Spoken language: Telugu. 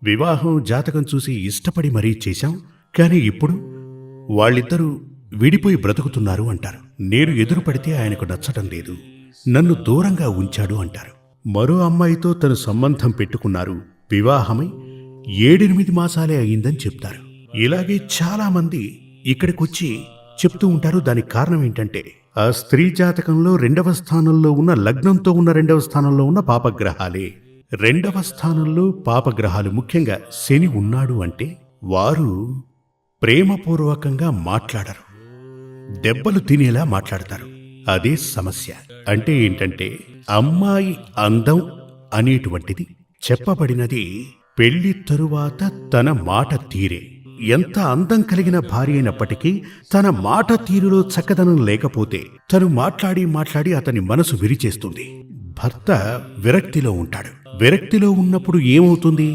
వివాహం జాతకం చూసి ఇష్టపడి మరీ చేశాం, కానీ ఇప్పుడు వాళ్ళిద్దరూ విడిపోయి బ్రతుకుతున్నారు అంటారు. నేను ఎదురుపడితే ఆయనకు నచ్చటం లేదు, నన్ను దూరంగా ఉంచాడు అంటారు. మరో అమ్మాయితో తను సంబంధం పెట్టుకున్నారు, వివాహమై 7-8 మాసాలే అయిందని చెప్తారు. ఇలాగే చాలా మంది ఇక్కడికొచ్చి చెప్తూ ఉంటారు. దానికి కారణం ఏంటంటే ఆ స్త్రీ జాతకంలో 2వ స్థానంలో ఉన్న లగ్నంతో ఉన్న 2వ స్థానంలో ఉన్న పాపగ్రహాలే. 2వ స్థానంలో పాపగ్రహాలు, ముఖ్యంగా శని ఉన్నాడు అంటే వారు ప్రేమపూర్వకంగా మాట్లాడరు, దెబ్బలు తినేలా మాట్లాడతారు. అదే సమస్య. అంటే ఏంటంటే అమ్మాయి అందం అనేటువంటిది చెప్పబడినది పెళ్లి తరువాత తన మాట తీరే. ఎంత అందం కలిగిన భార్య అయినప్పటికీ తన మాట తీరులో చక్కదనం లేకపోతే తను మాట్లాడి అతని మనసు విరిచేస్తుంది. భర్త విరక్తిలో ఉంటాడు. విరక్తిలో ఉన్నప్పుడు ఏమవుతుంది?